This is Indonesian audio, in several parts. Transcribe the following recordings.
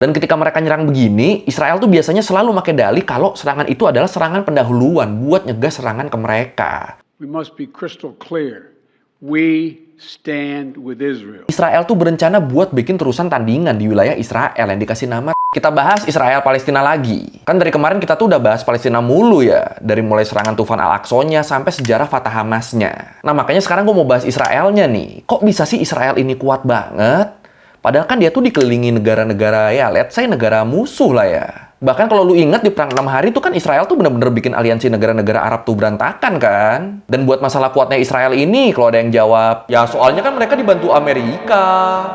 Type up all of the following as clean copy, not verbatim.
Dan ketika mereka nyerang begini, Israel tuh biasanya selalu pakai dalih kalau serangan itu adalah serangan pendahuluan buat nyegah serangan ke mereka. We must be crystal clear. We stand with Israel. Israel tuh berencana buat bikin terusan tandingan di wilayah Israel yang dikasih nama. Kita bahas Israel Palestina lagi. Kan dari kemarin kita tuh udah bahas Palestina mulu ya. Dari mulai serangan Tufan Al-Aqsa-nya sampai sejarah Fatah Hamasnya. Nah makanya sekarang gue mau bahas Israelnya nih. Kok bisa sih Israel ini kuat banget? Padahal kan dia tuh dikelilingi negara-negara ya, let's say negara musuh lah ya. Bahkan kalau lu ingat di Perang 6 Hari tuh kan Israel tuh bener-bener bikin aliansi negara-negara Arab tuh berantakan kan. Dan buat masalah kuatnya Israel ini, kalau ada yang jawab, ya soalnya kan mereka dibantu Amerika.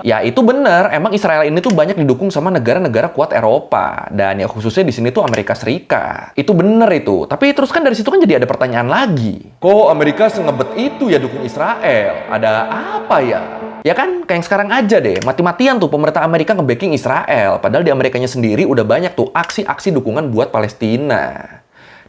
Ya itu bener, emang Israel ini tuh banyak didukung sama negara-negara kuat Eropa. Dan ya khususnya di sini tuh Amerika Serikat. Itu bener itu. Tapi terus kan dari situ kan jadi ada pertanyaan lagi. Kok Amerika sengebet itu ya dukung Israel? Ada apa ya? Ya kan, kayak yang sekarang aja deh, mati-matian tuh pemerintah Amerika nge-backing Israel. Padahal di Amerikanya sendiri udah banyak tuh aksi-aksi dukungan buat Palestina.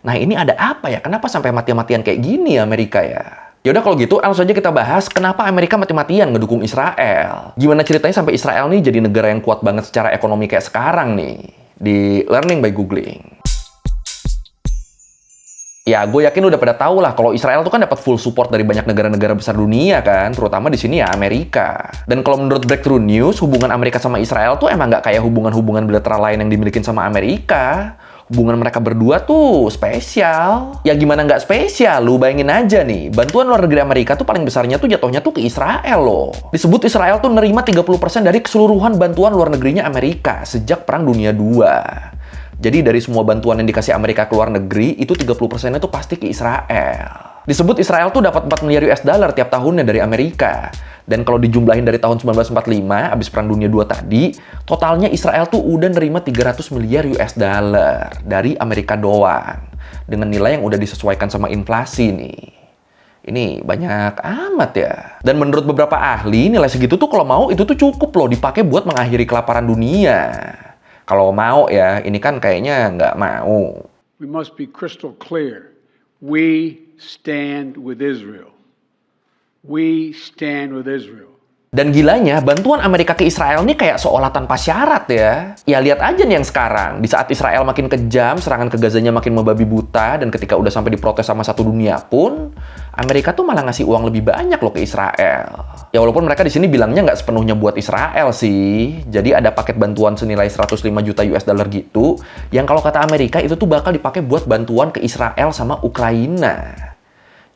Nah ini ada apa ya? Kenapa sampai mati-matian kayak gini Amerika ya? Yaudah kalau gitu, langsung aja kita bahas kenapa Amerika mati-matian ngedukung Israel. Gimana ceritanya sampai Israel nih jadi negara yang kuat banget secara ekonomi kayak sekarang nih. Di Learning by Googling. Ya, gue yakin udah pada tahu lah kalau Israel tuh kan dapat full support dari banyak negara-negara besar dunia kan, terutama di sini ya Amerika. Dan kalau menurut Breakthrough News, hubungan Amerika sama Israel tuh emang nggak kayak hubungan-hubungan bilateral lain yang dimiliki sama Amerika. Hubungan mereka berdua tuh spesial. Ya gimana nggak spesial? Lu bayangin aja nih, bantuan luar negeri Amerika tuh paling besarnya tuh jatuhnya tuh ke Israel loh. Disebut Israel tuh nerima 30% dari keseluruhan bantuan luar negerinya Amerika sejak Perang Dunia II. Jadi dari semua bantuan yang dikasih Amerika ke luar negeri, itu 30%-nya tuh pasti ke Israel. Disebut Israel tuh dapat 4 miliar US dollar tiap tahunnya dari Amerika. Dan kalau dijumlahin dari tahun 1945, abis Perang Dunia II tadi, totalnya Israel tuh udah nerima 300 miliar US dollar dari Amerika doang. Dengan nilai yang udah disesuaikan sama inflasi nih. Ini banyak amat ya. Dan menurut beberapa ahli, nilai segitu tuh kalau mau itu tuh cukup loh dipakai buat mengakhiri kelaparan dunia. Kalau mau ya, ini kan kayaknya nggak mau. We must be crystal clear. We stand with Israel. We stand with Israel. Dan gilanya, bantuan Amerika ke Israel ini kayak seolah tanpa syarat ya. Ya lihat aja nih yang sekarang. Di saat Israel makin kejam, serangan ke Gazanya makin membabi buta, dan ketika udah sampai diprotes sama satu dunia pun, Amerika tuh malah ngasih uang lebih banyak loh ke Israel. Ya walaupun mereka di sini bilangnya nggak sepenuhnya buat Israel sih. Jadi ada paket bantuan senilai 105 juta US dollar gitu, yang kalau kata Amerika itu tuh bakal dipakai buat bantuan ke Israel sama Ukraina.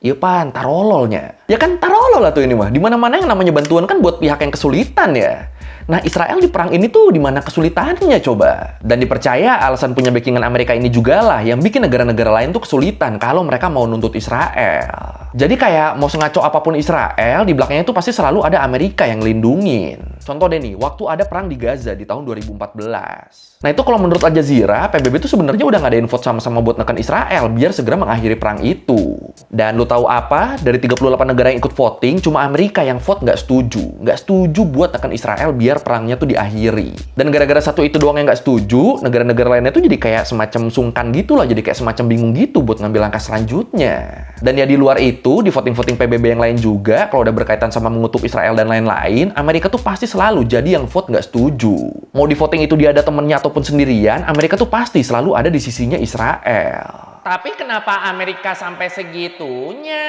Iya pan, tarololnya. Ya kan tarolol lah tuh ini mah. Dimana-mana yang namanya bantuan kan buat pihak yang kesulitan ya. Nah Israel di perang ini tuh dimana kesulitannya coba. Dan dipercaya alasan punya backingan Amerika ini juga lah yang bikin negara-negara lain tuh kesulitan kalau mereka mau nuntut Israel. Jadi kayak mau sengaco apapun Israel, di belakangnya tuh pasti selalu ada Amerika yang ngelindungin. Contoh deh nih, waktu ada perang di Gaza di tahun 2014. Nah itu kalau menurut Al Jazeera, PBB tuh sebenarnya udah ngadain vote sama-sama buat neken Israel biar segera mengakhiri perang itu. Dan lu tahu apa? Dari 38 negara yang ikut voting, cuma Amerika yang vote nggak setuju. Nggak setuju buat neken Israel biar perangnya tuh diakhiri. Dan gara-gara satu itu doang yang nggak setuju, negara-negara lainnya tuh jadi kayak semacam sungkan gitu lah. Jadi kayak semacam bingung gitu buat ngambil langkah selanjutnya. Dan ya di luar itu, di voting-voting PBB yang lain juga, kalau udah berkaitan sama mengutuk Israel dan lain-lain, Amerika tuh pasti selalu jadi yang vote nggak setuju. Mau di voting itu dia ada temennya ataupun sendirian, Amerika tuh pasti selalu ada di sisinya Israel. Tapi kenapa Amerika sampai segitunya?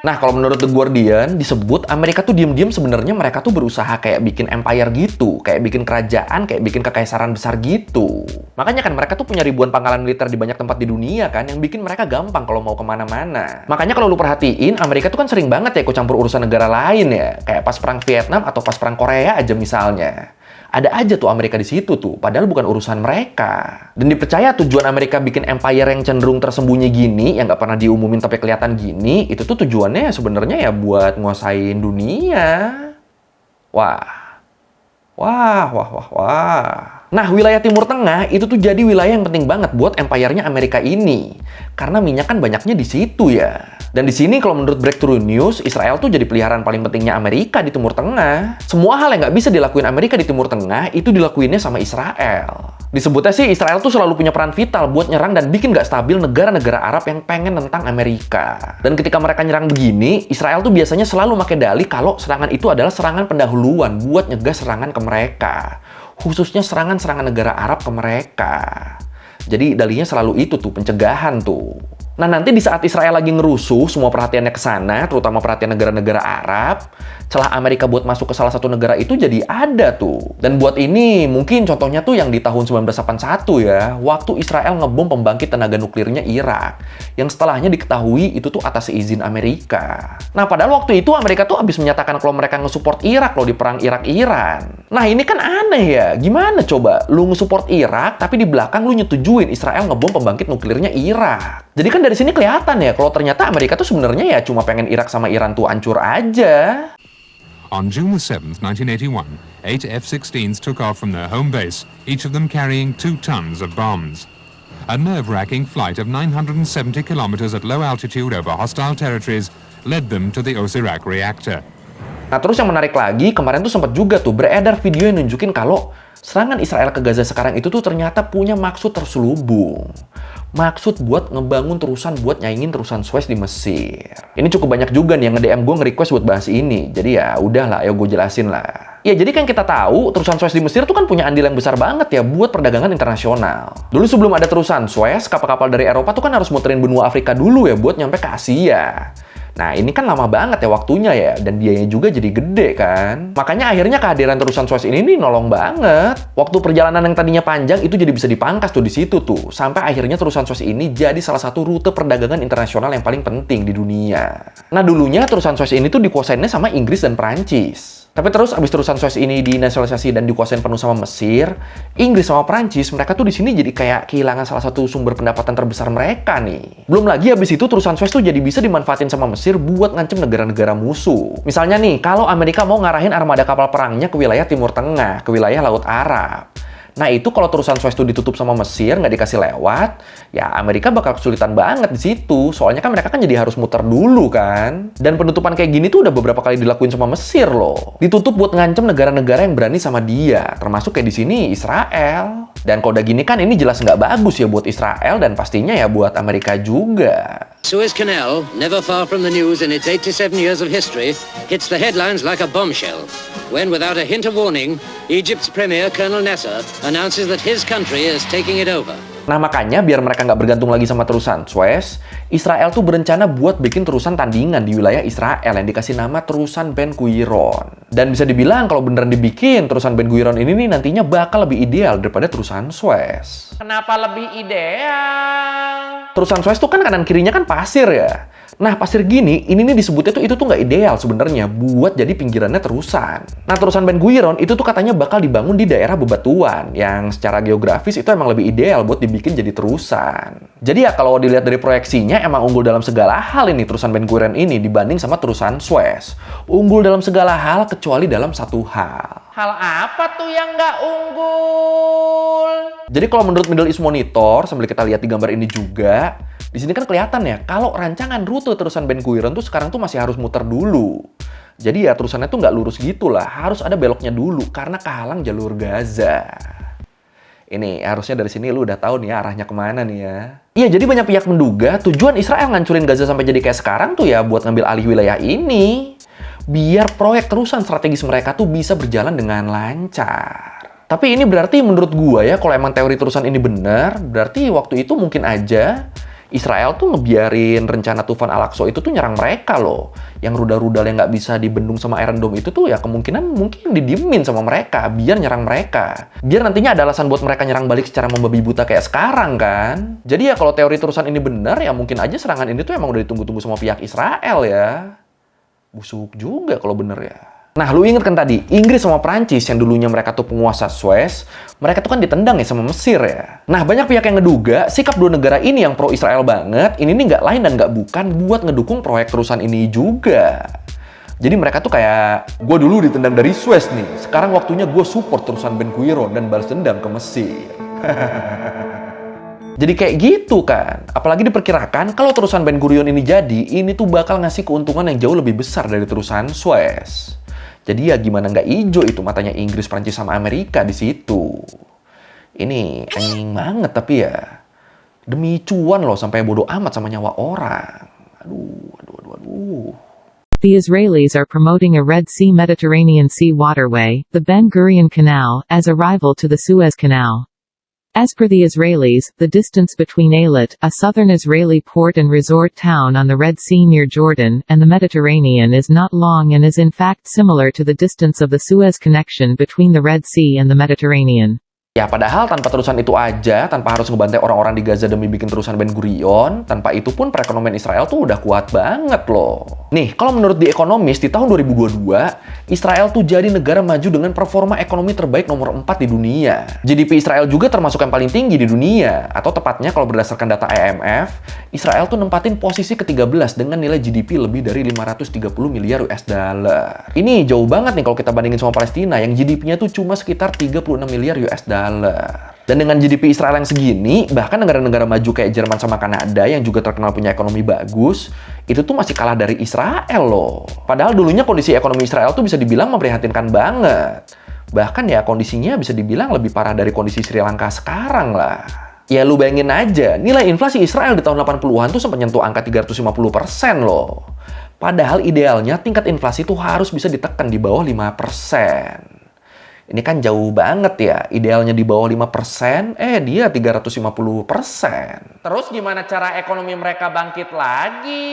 Nah, kalau menurut The Guardian, disebut Amerika tuh diem-diem sebenarnya mereka tuh berusaha kayak bikin empire gitu, kayak bikin kerajaan, kayak bikin kekaisaran besar gitu. Makanya kan mereka tuh punya ribuan pangkalan militer di banyak tempat di dunia kan, yang bikin mereka gampang kalau mau kemana-mana. Makanya kalau lu perhatiin, Amerika tuh kan sering banget ya ikut campur urusan negara lain ya, kayak pas perang Vietnam atau pas perang Korea aja misalnya. Ada aja tuh Amerika di situ tuh, padahal bukan urusan mereka. Dan dipercaya tujuan Amerika bikin empire yang cenderung tersembunyi gini, yang nggak pernah diumumin tapi kelihatan gini, itu tuh tujuannya sebenarnya ya buat nguasain dunia. Wah. Nah, wilayah Timur Tengah itu tuh jadi wilayah yang penting banget buat empire-nya Amerika ini. Karena minyak kan banyaknya di situ ya. Dan di sini kalau menurut Breakthrough News, Israel tuh jadi peliharaan paling pentingnya Amerika di Timur Tengah. Semua hal yang nggak bisa dilakuin Amerika di Timur Tengah, itu dilakuinnya sama Israel. Disebutnya sih Israel tuh selalu punya peran vital buat nyerang dan bikin nggak stabil negara-negara Arab yang pengen nentang Amerika. Dan ketika mereka nyerang begini, Israel tuh biasanya selalu pakai dalih kalau serangan itu adalah serangan pendahuluan buat nyegah serangan ke mereka. khususnya serangan-serangan negara Arab ke mereka. Jadi dalihnya selalu itu tuh, pencegahan tuh. Nah, nanti di saat Israel lagi ngerusuh, semua perhatiannya ke sana, terutama perhatian negara-negara Arab, celah Amerika buat masuk ke salah satu negara itu jadi ada tuh. Dan buat ini, mungkin contohnya tuh yang di tahun 1981 ya, waktu Israel ngebom pembangkit tenaga nuklirnya Irak, yang setelahnya diketahui itu tuh atas izin Amerika. Nah, padahal waktu itu Amerika tuh habis menyatakan kalau mereka nge-support Irak loh di perang Irak-Iran. Nah, ini kan aneh ya, gimana coba lu nge-support Irak, tapi di belakang lu nyetujuin Israel ngebom pembangkit nuklirnya Irak. Jadi kan dari sini kelihatan ya, kalau ternyata Amerika tuh sebenarnya ya cuma pengen Irak sama Iran tuh hancur aja. On June 7, 1981, 8 F-16s took off from their home base, each of them carrying 2 tons of bombs. A nerve-wracking flight of 970 kilometers at low altitude over hostile territories led them to the Osirak reactor. Nah, terus yang menarik lagi, kemarin tuh sempat juga tuh beredar video yang nunjukin kalau serangan Israel ke Gaza sekarang itu tuh ternyata punya maksud terselubung. Maksud buat ngebangun terusan buat nyaingin terusan Suez di Mesir. Ini cukup banyak juga nih yang nge-DM gue nge-request buat bahas ini. Jadi ya udahlah, ayo gue jelasin lah. Ya, jadi kan kita tahu terusan Suez di Mesir tuh kan punya andil yang besar banget ya buat perdagangan internasional. Dulu sebelum ada terusan Suez, kapal-kapal dari Eropa tuh kan harus muterin benua Afrika dulu ya buat nyampe ke Asia. Nah, ini kan lama banget ya waktunya ya, dan biayanya juga jadi gede kan. Makanya akhirnya kehadiran terusan Suez ini nih nolong banget. Waktu perjalanan yang tadinya panjang itu jadi bisa dipangkas tuh di situ tuh. Sampai akhirnya terusan Suez ini jadi salah satu rute perdagangan internasional yang paling penting di dunia. Nah, dulunya terusan Suez ini tuh dikuasainnya sama Inggris dan Prancis. Tapi terus abis terusan Suez ini dinasionalisasi dan dikuasain penuh sama Mesir, Inggris sama Prancis, mereka tuh di sini jadi kayak kehilangan salah satu sumber pendapatan terbesar mereka nih. Belum lagi abis itu terusan Suez tuh jadi bisa dimanfaatin sama Mesir buat ngancem negara-negara musuh. Misalnya nih, kalau Amerika mau ngarahin armada kapal perangnya ke wilayah Timur Tengah, ke wilayah Laut Arab. Nah, itu kalau terusan Suez itu ditutup sama Mesir, nggak dikasih lewat, ya Amerika bakal kesulitan banget di situ. Soalnya kan mereka kan jadi harus muter dulu kan. Dan penutupan kayak gini tuh udah beberapa kali dilakuin sama Mesir loh. Ditutup buat ngancem negara-negara yang berani sama dia, termasuk kayak di sini Israel. Dan kalau udah gini kan ini jelas nggak bagus ya buat Israel dan pastinya ya buat Amerika juga. Suez Canal, never far from the news in its 87 years of history, hits the headlines like a bombshell when, without a hint of warning, Egypt's Premier Colonel Nasser announces that his country is taking it over. Nah, makanya biar mereka nggak bergantung lagi sama terusan Suez, Israel tuh berencana buat bikin terusan tandingan di wilayah Israel yang dikasih nama terusan Ben Gurion. Dan bisa dibilang kalau beneran dibikin terusan Ben Gurion ini nih nantinya bakal lebih ideal daripada terusan Suez. Kenapa lebih ideal? Terusan Suez tuh kan kanan kirinya kan pasir ya. Nah, pasir gini, ini nih disebutnya tuh itu tuh nggak ideal sebenarnya buat jadi pinggirannya terusan. Nah, terusan Ben Gurion itu tuh katanya bakal dibangun di daerah bebatuan yang secara geografis itu emang lebih ideal buat dibikin jadi terusan. Jadi ya kalau dilihat dari proyeksinya emang unggul dalam segala hal ini terusan Ben Gurion ini dibanding sama terusan Suez. Unggul dalam segala hal kecuali dalam satu hal. Hal apa tuh yang nggak unggul? Jadi kalau menurut Middle East Monitor, sambil kita lihat di gambar ini juga, di sini kan kelihatan ya, kalau rancangan rute terusan Ben Gurion tuh sekarang tuh masih harus muter dulu. Jadi ya terusannya tuh nggak lurus gitu lah, harus ada beloknya dulu karena kehalang jalur Gaza. Ini harusnya dari sini lu udah tahu nih ya arahnya kemana nih ya. Iya, jadi banyak pihak menduga tujuan Israel ngancurin Gaza sampai jadi kayak sekarang tuh ya buat ngambil alih wilayah ini. Biar proyek terusan strategis mereka tuh bisa berjalan dengan lancar. Tapi ini berarti menurut gua ya, kalau emang teori terusan ini benar, berarti waktu itu mungkin aja Israel tuh ngebiarin rencana Tufan Al-Aqsa itu tuh nyerang mereka loh. Yang rudal-rudal yang nggak bisa dibendung sama Iron Dome itu tuh ya kemungkinan mungkin didiemin sama mereka, biar nyerang mereka. Biar nantinya ada alasan buat mereka nyerang balik secara membabi buta kayak sekarang kan. Jadi ya kalau teori terusan ini benar, ya mungkin aja serangan ini tuh emang udah ditunggu-tunggu sama pihak Israel ya. Busuk juga kalau bener ya. Nah, lu inget kan tadi, Inggris sama Prancis yang dulunya mereka tuh penguasa Suez, mereka tuh kan ditendang ya sama Mesir ya. Nah, banyak pihak yang ngeduga sikap dua negara ini yang pro-Israel banget, ini nih nggak lain dan nggak bukan buat ngedukung proyek terusan ini juga. Jadi mereka tuh kayak, gue dulu ditendang dari Suez nih, sekarang waktunya gue support terusan Ben Gurion dan balas dendam ke Mesir. Jadi kayak gitu kan. Apalagi diperkirakan kalau terusan Ben Gurion ini jadi, ini tuh bakal ngasih keuntungan yang jauh lebih besar dari terusan Suez. Jadi ya gimana nggak hijau itu matanya Inggris, Prancis, sama Amerika di situ. Ini anjing banget tapi ya. Demi cuan loh sampai bodoh amat sama nyawa orang. Aduh. The Israelis are promoting a Red Sea-Mediterranean Sea waterway, the Ben Gurion Canal, as a rival to the Suez Canal. As per the Israelis, the distance between Eilat, a southern Israeli port and resort town on the Red Sea near Jordan, and the Mediterranean is not long and is in fact similar to the distance of the Suez connection between the Red Sea and the Mediterranean. Ya, padahal tanpa terusan itu aja, tanpa harus ngebantai orang-orang di Gaza demi bikin terusan Ben Gurion, tanpa itu pun perekonomian Israel tuh udah kuat banget loh. Nih, kalau menurut The Economist, di tahun 2022, Israel tuh jadi negara maju dengan performa ekonomi terbaik nomor 4 di dunia. GDP Israel juga termasuk yang paling tinggi di dunia. Atau tepatnya kalau berdasarkan data IMF, Israel tuh nempatin posisi ke-13 dengan nilai GDP lebih dari 530 miliar US dollar. Ini jauh banget nih kalau kita bandingin sama Palestina, yang GDP-nya tuh cuma sekitar 36 miliar US dollar. Dan dengan GDP Israel yang segini, bahkan negara-negara maju kayak Jerman sama Kanada yang juga terkenal punya ekonomi bagus, itu tuh masih kalah dari Israel loh. Padahal dulunya kondisi ekonomi Israel tuh bisa dibilang memprihatinkan banget. Bahkan ya kondisinya bisa dibilang lebih parah dari kondisi Sri Lanka sekarang lah. Ya lu bayangin aja, nilai inflasi Israel di tahun 80-an tuh sempat nyentuh angka 350% loh. Padahal idealnya tingkat inflasi tuh harus bisa ditekan di bawah 5%. Ini kan jauh banget ya, idealnya di bawah 5%, dia 350%. Terus gimana cara ekonomi mereka bangkit lagi?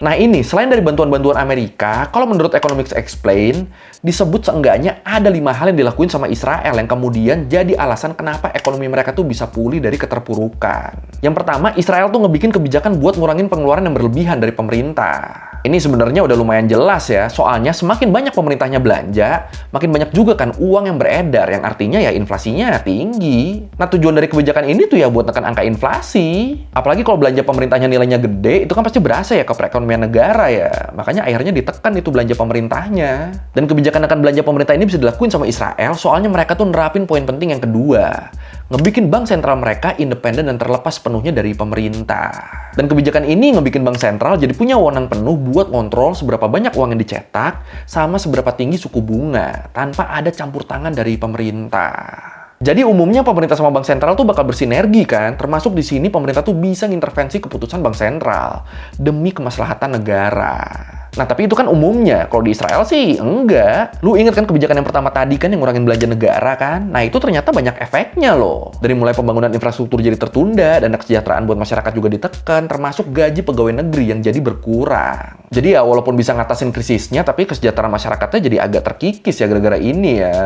Nah ini, selain dari bantuan-bantuan Amerika, kalau menurut Economics Explain, disebut seenggaknya ada 5 hal yang dilakuin sama Israel yang kemudian jadi alasan kenapa ekonomi mereka tuh bisa pulih dari keterpurukan. Yang pertama, Israel tuh ngebikin kebijakan buat ngurangin pengeluaran yang berlebihan dari pemerintah. Ini sebenarnya udah lumayan jelas ya, soalnya semakin banyak pemerintahnya belanja, makin banyak juga kan uang yang beredar, yang artinya ya inflasinya tinggi. Nah tujuan dari kebijakan ini tuh ya buat tekan angka inflasi. Apalagi kalau belanja pemerintahnya nilainya gede, itu kan pasti berasa ya ke perekonomian negara ya. Makanya akhirnya ditekan itu belanja pemerintahnya. Dan kebijakan akan belanja pemerintah ini bisa dilakuin sama Israel, soalnya mereka tuh nerapin poin penting yang kedua. Ngebikin bank sentral mereka independen dan terlepas penuhnya dari pemerintah. Dan kebijakan ini ngebikin bank sentral jadi punya wewenang penuh buat ngontrol seberapa banyak uang yang dicetak sama seberapa tinggi suku bunga tanpa ada campur tangan dari pemerintah. Jadi umumnya pemerintah sama bank sentral tuh bakal bersinergi kan, termasuk di sini pemerintah tuh bisa ngintervensi keputusan bank sentral demi kemaslahatan negara. Nah tapi itu kan umumnya, kalau di Israel sih enggak. Lu inget kan kebijakan yang pertama tadi kan yang ngurangin belanja negara kan? Nah itu ternyata banyak efeknya loh. Dari mulai pembangunan infrastruktur jadi tertunda, dan kesejahteraan buat masyarakat juga ditekan, termasuk gaji pegawai negeri yang jadi berkurang. Jadi ya walaupun bisa ngatasin krisisnya, tapi kesejahteraan masyarakatnya jadi agak terkikis ya gara-gara ini ya.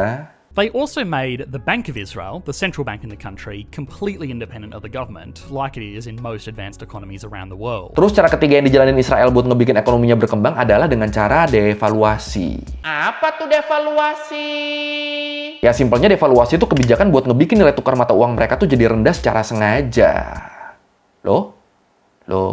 They also made the Bank of Israel, the central bank in the country, completely independent of the government, like it is in most advanced economies around the world. Terus cara ketiga yang dijalanin Israel buat ngebikin ekonominya berkembang adalah dengan cara devaluasi. Apa tuh devaluasi? Ya simpelnya devaluasi itu kebijakan buat ngebikin nilai tukar mata uang mereka tuh jadi rendah secara sengaja. Loh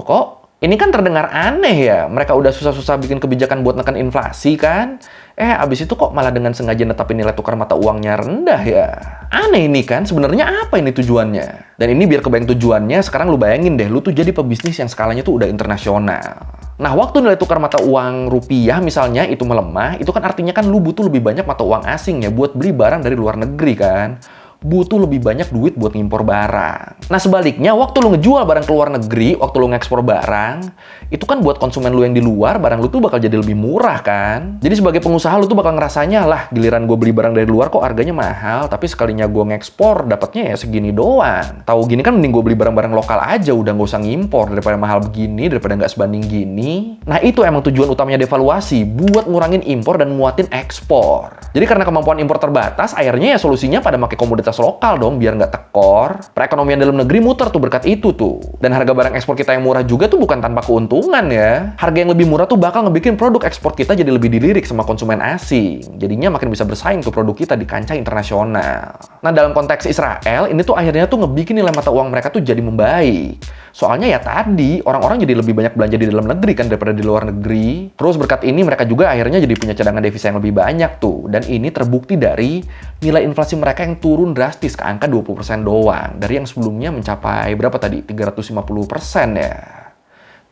kok? Ini kan terdengar aneh ya, mereka udah susah-susah bikin kebijakan buat neken inflasi kan? Abis itu kok malah dengan sengaja netapin nilai tukar mata uangnya rendah ya? Aneh ini kan, sebenarnya apa ini tujuannya? Dan ini biar kebayang tujuannya, sekarang lu bayangin deh, lu tuh jadi pebisnis yang skalanya tuh udah internasional. Nah, waktu nilai tukar mata uang rupiah misalnya itu melemah, itu kan artinya kan lu butuh lebih banyak mata uang asing ya buat beli barang dari luar negeri kan? Butuh lebih banyak duit buat ngimpor barang. Nah sebaliknya, waktu lu ngejual barang ke luar negeri, waktu lu ngekspor barang, itu kan buat konsumen lu yang di luar, barang lu tuh bakal jadi lebih murah kan? Jadi sebagai pengusaha lu tuh bakal ngerasanya, lah giliran gue beli barang dari luar kok harganya mahal, tapi sekalinya gue ngekspor dapatnya ya segini doang. Tahu gini kan mending gue beli barang-barang lokal aja, udah nggak usah ngimpor daripada mahal begini, daripada nggak sebanding gini. Nah itu emang tujuan utamanya devaluasi, buat ngurangin impor dan nguatin ekspor. Jadi karena kemampuan impor terbatas, akhirnya ya solusinya pada pakai komoditas lokal dong biar nggak tekor. Perekonomian dalam negeri muter tuh berkat itu tuh. Dan harga barang ekspor kita yang murah juga tuh bukan tanpa keuntungan ya. Harga yang lebih murah tuh bakal ngebikin produk ekspor kita jadi lebih dilirik sama konsumen asing. Jadinya makin bisa bersaing tuh produk kita di kancah internasional. Nah dalam konteks Israel, ini tuh akhirnya tuh ngebikin nilai mata uang mereka tuh jadi membaik. Soalnya ya tadi, orang-orang jadi lebih banyak belanja di dalam negeri kan daripada di luar negeri. Terus berkat ini mereka juga akhirnya jadi punya cadangan devisa yang lebih banyak tuh. Dan ini terbukti dari nilai inflasi mereka yang turun drastis ke angka 20% doang. Dari yang sebelumnya mencapai berapa tadi? 350% ya.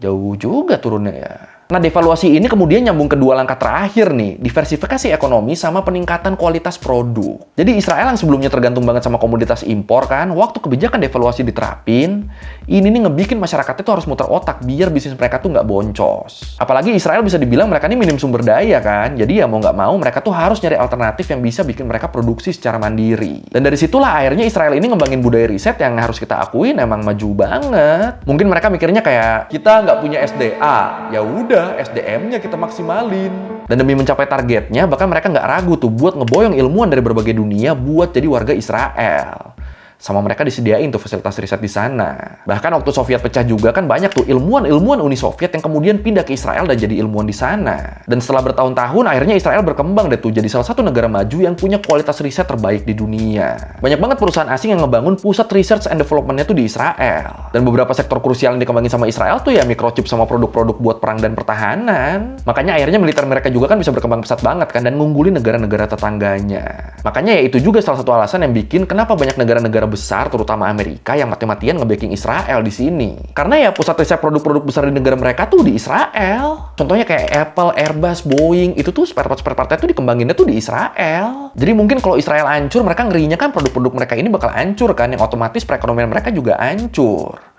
Jauh juga turunnya ya. Nah, devaluasi ini kemudian nyambung ke dua langkah terakhir nih, diversifikasi ekonomi sama peningkatan kualitas produk. Jadi Israel yang sebelumnya tergantung banget sama komoditas impor kan, waktu kebijakan devaluasi diterapin, ini nih ngebikin masyarakatnya tuh harus muter otak biar bisnis mereka tuh nggak boncos. Apalagi Israel bisa dibilang mereka ini minim sumber daya kan, jadi ya mau nggak mau mereka tuh harus nyari alternatif yang bisa bikin mereka produksi secara mandiri. Dan dari situlah akhirnya Israel ini ngembangin budaya riset yang harus kita akuin emang maju banget. Mungkin mereka mikirnya kayak, kita nggak punya SDA, ya udah SDM-nya kita maksimalin. Dan demi mencapai targetnya, bahkan mereka nggak ragu tuh buat ngeboyong ilmuwan dari berbagai dunia buat jadi warga Israel. Sama mereka disediain tuh fasilitas riset di sana. Bahkan waktu Soviet pecah juga kan banyak tuh ilmuwan Uni Soviet yang kemudian pindah ke Israel dan jadi ilmuwan di sana. Dan setelah bertahun-tahun akhirnya Israel berkembang deh tuh jadi salah satu negara maju yang punya kualitas riset terbaik di dunia. Banyak banget perusahaan asing yang ngebangun pusat research and development-nya tuh di Israel. Dan beberapa sektor krusial yang dikembangin sama Israel tuh ya microchip sama produk-produk buat perang dan pertahanan. Makanya akhirnya militer mereka juga kan bisa berkembang pesat banget kan dan ngunggulin negara-negara tetangganya. Makanya ya itu juga salah satu alasan yang bikin kenapa banyak negara-negara besar, terutama Amerika, yang mati-matian nge-backing Israel di sini. Karena ya pusat riset produk-produk besar di negara mereka tuh di Israel. Contohnya kayak Apple, Airbus, Boeing, itu tuh spare part-nya tuh dikembanginnya tuh di Israel. Jadi mungkin kalau Israel hancur, mereka ngerinya kan produk-produk mereka ini bakal hancur kan, yang otomatis perekonomian mereka juga hancur.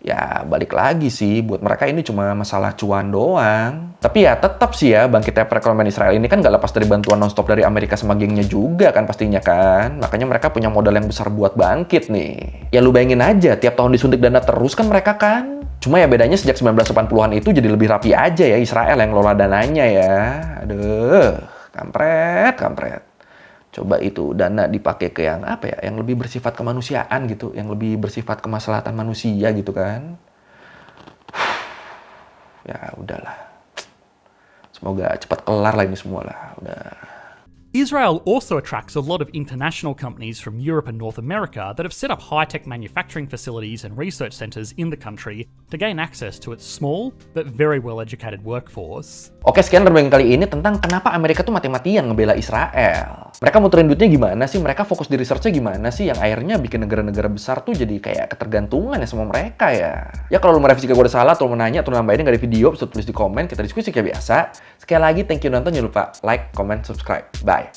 Ya, balik lagi sih, buat mereka ini cuma masalah cuan doang. Tapi ya tetap sih ya, bangkitnya perekonomian Israel ini kan gak lepas dari bantuan nonstop dari Amerika sama gengnya juga kan pastinya kan. Makanya mereka punya modal yang besar buat bangkit nih. Ya lu bayangin aja, tiap tahun disuntik dana terus kan mereka kan. Cuma ya bedanya sejak 1980-an itu jadi lebih rapi aja ya Israel yang ngelola dananya ya. Aduh, kampret. Coba itu dana dipakai ke yang apa ya, yang lebih bersifat kemanusiaan gitu, yang lebih bersifat kemaslahatan manusia gitu kan. Ya udahlah. Semoga cepat kelar lah ini semua lah. Udah. Israel also attracts a lot of international companies from Europe and North America that have set up high-tech manufacturing facilities and research centers in the country to gain access to its small but very well-educated workforce. Oke, sekian perbincangan kali ini tentang kenapa Amerika tuh mati-matian ngebela Israel. Mereka muterin duitnya gimana sih? Mereka fokus di researchnya gimana sih? Yang akhirnya bikin negara-negara besar tuh jadi kayak ketergantungan ya sama mereka ya. Ya kalau lu merevisi gue udah salah, atau mau nanya, atau nambahin nggak ada video, bisa tulis di komen, kita diskusi kayak biasa. Sekali lagi, thank you nonton, jangan lupa like, comment, subscribe. Bye.